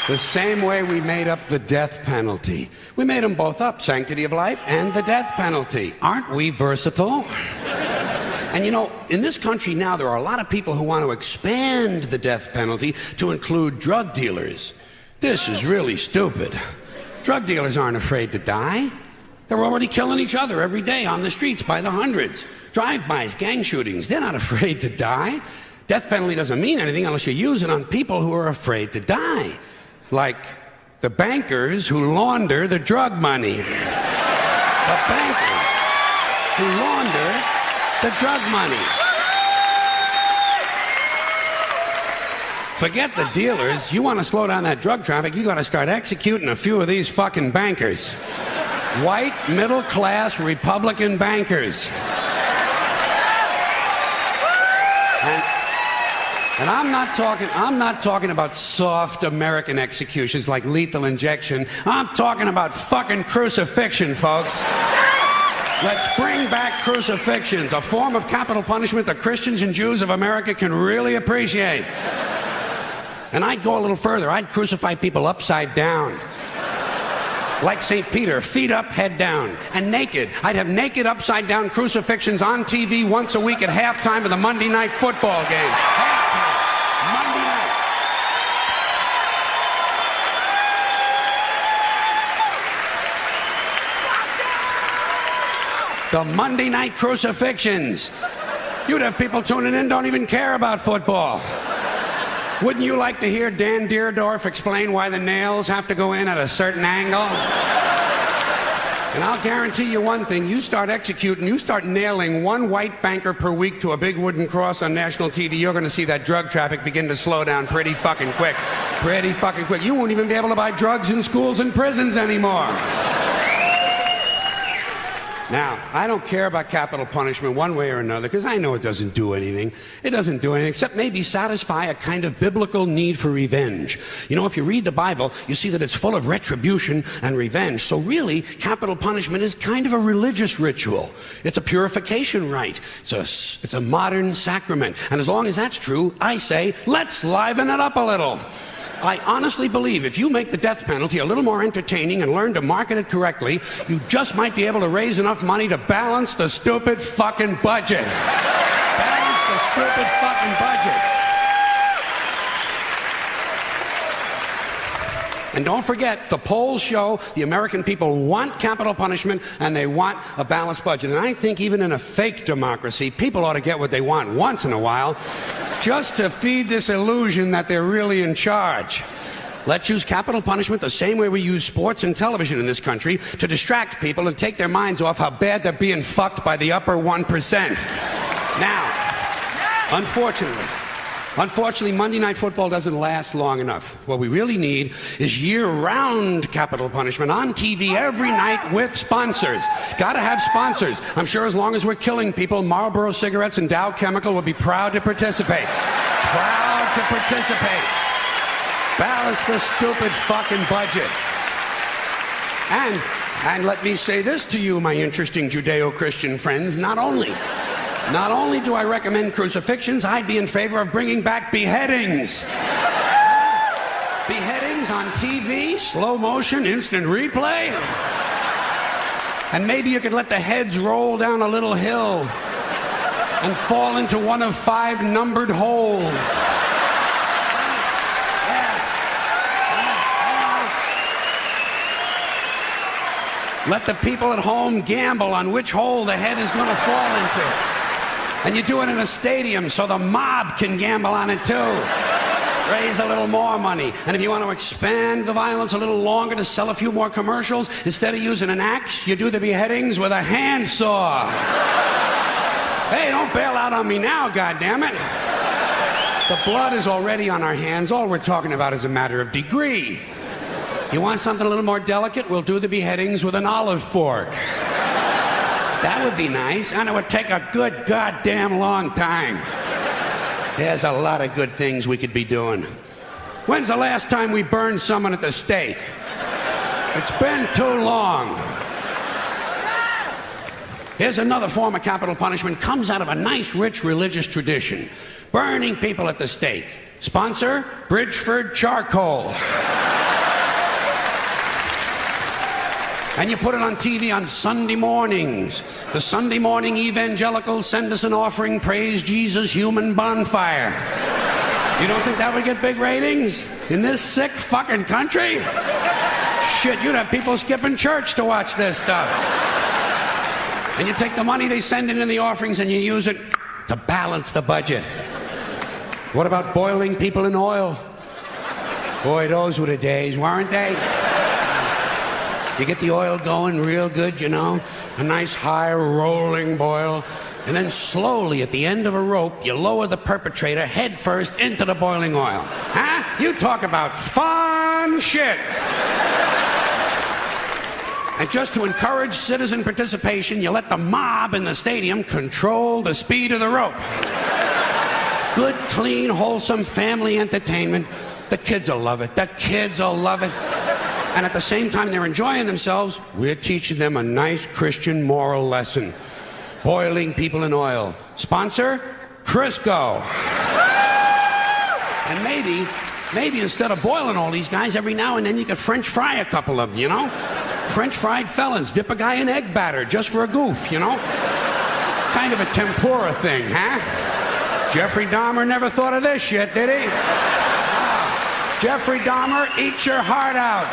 The same way we made up the death penalty. We made them both up, sanctity of life and the death penalty. Aren't we versatile? And you know, in this country now, there are a lot of people who want to expand the death penalty to include drug dealers. This is really stupid. Drug dealers aren't afraid to die. They're already killing each other every day on the streets by the hundreds. Drive-bys, gang shootings, they're not afraid to die. Death penalty doesn't mean anything unless you use it on people who are afraid to die. Like the bankers who launder the drug money. The bankers who launder the drug money. Forget the dealers. You want to slow down that drug traffic, you got to start executing a few of these fucking bankers. White, middle-class Republican bankers. And I'm not talking about soft American executions like lethal injection. I'm talking about fucking crucifixion, folks. Let's bring back crucifixions, a form of capital punishment that Christians and Jews of America can really appreciate. And I'd go a little further. I'd crucify people upside down. Like St. Peter, feet up, head down, and naked. I'd have naked upside down crucifixions on TV once a week at halftime of the Monday night football game. Halftime, Monday night. The Monday night crucifixions. You'd have people tuning in, don't even care about football. Wouldn't you like to hear Dan Deerdorf explain why the nails have to go in at a certain angle? And I'll guarantee you one thing, you start executing, you start nailing one white banker per week to a big wooden cross on national TV, you're going to see that drug traffic begin to slow down pretty fucking quick. Pretty fucking quick. You won't even be able to buy drugs in schools and prisons anymore. Now, I don't care about capital punishment one way or another because I know it doesn't do anything. It doesn't do anything except maybe satisfy a kind of biblical need for revenge. You know, if you read the Bible, you see that it's full of retribution and revenge. So really, capital punishment is kind of a religious ritual. It's a purification rite. It's a modern sacrament. And as long as that's true, I say, let's liven it up a little. I honestly believe if you make the death penalty a little more entertaining and learn to market it correctly, you just might be able to raise enough money to balance the stupid fucking budget. Balance the stupid fucking budget. And don't forget, the polls show the American people want capital punishment and they want a balanced budget. And I think even in a fake democracy, people ought to get what they want once in a while, just to feed this illusion that they're really in charge. Let's use capital punishment the same way we use sports and television in this country to distract people and take their minds off how bad they're being fucked by the upper 1%. Now, Unfortunately, Monday Night Football doesn't last long enough. What we really need is year-round capital punishment on TV every night with sponsors. Gotta have sponsors. I'm sure as long as we're killing people, Marlboro Cigarettes and Dow Chemical will be proud to participate. Proud to participate. Balance the stupid fucking budget. And let me say this to you, my interesting Judeo-Christian friends, not only do I recommend crucifixions, I'd be in favor of bringing back beheadings. Beheadings on TV, slow motion, instant replay. And maybe you could let the heads roll down a little hill and fall into one of 5 numbered holes. Let the people at home gamble on which hole the head is going to fall into. And you do it in a stadium so the mob can gamble on it too. Raise a little more money. And if you want to expand the violence a little longer to sell a few more commercials, instead of using an axe, you do the beheadings with a handsaw. Hey, don't bail out on me now, goddammit. The blood is already on our hands. All we're talking about is a matter of degree. You want something a little more delicate? We'll do the beheadings with an olive fork. That would be nice, and it would take a good goddamn long time. There's a lot of good things we could be doing. When's the last time we burned someone at the stake? It's been too long. Here's another form of capital punishment. Comes out of a nice, rich religious tradition. Burning people at the stake. Sponsor, Bridgeford Charcoal. And you put it on TV on Sunday mornings. The Sunday morning evangelicals send us an offering, praise Jesus, human bonfire. You don't think that would get big ratings in this sick fucking country? Shit, you'd have people skipping church to watch this stuff. And you take the money they send in the offerings and you use it to balance the budget. What about boiling people in oil? Boy, those were the days, weren't they? You get the oil going real good, you know, a nice high rolling boil, and then slowly at the end of a rope, you lower the perpetrator head first into the boiling oil. Huh? You talk about fun shit. And just to encourage citizen participation, you let the mob in the stadium control the speed of the rope. Good, clean, wholesome family entertainment. The kids will love it. The kids will love it. And at the same time they're enjoying themselves, we're teaching them a nice Christian moral lesson. Boiling people in oil. Sponsor? Crisco. And maybe instead of boiling all these guys, every now and then you could French fry a couple of them, you know? French fried felons. Dip a guy in egg batter just for a goof, you know? Kind of a tempura thing, huh? Jeffrey Dahmer never thought of this shit, did he? Jeffrey Dahmer, eat your heart out.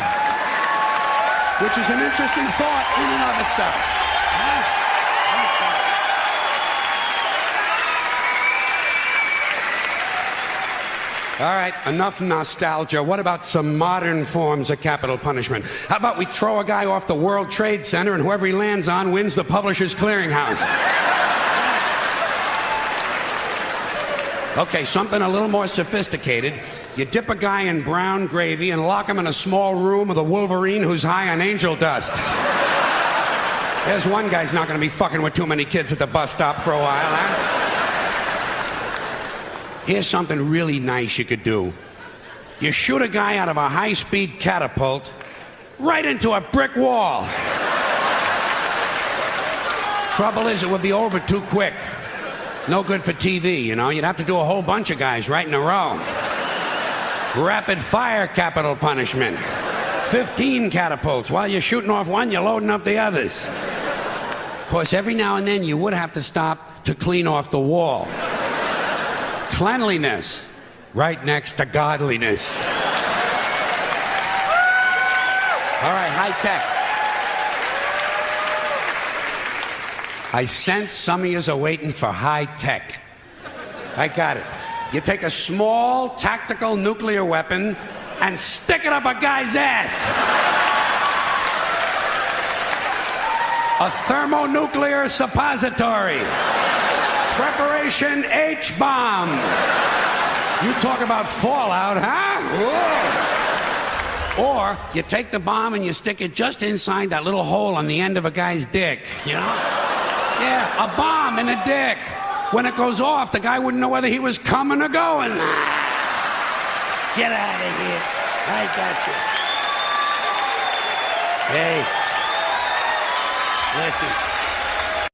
Which is an interesting thought in and of itself. All right, enough nostalgia. What about some modern forms of capital punishment? How about we throw a guy off the World Trade Center and whoever he lands on wins the Publishers Clearinghouse? Okay, something a little more sophisticated. You dip a guy in brown gravy and lock him in a small room with a Wolverine who's high on angel dust. There's one guy's not going to be fucking with too many kids at the bus stop for a while, huh? Here's something really nice you could do. You shoot a guy out of a high-speed catapult right into a brick wall. Trouble is, it would be over too quick. No good for TV, you know. You'd have to do a whole bunch of guys right in a row. Rapid fire capital punishment. 15 catapults. While you're shooting off one, you're loading up the others. Of course, every now and then you would have to stop to clean off the wall. Cleanliness, right next to godliness. All right, high tech. I sense some of yous are waiting for high tech. I got it. You take a small tactical nuclear weapon and stick it up a guy's ass. A thermonuclear suppository. Preparation H-bomb. You talk about fallout, huh? Whoa. Or you take the bomb and you stick it just inside that little hole on the end of a guy's dick, you know? Yeah, a bomb in the dick. When it goes off, the guy wouldn't know whether he was coming or going. Get out of here. I got you. Hey, listen.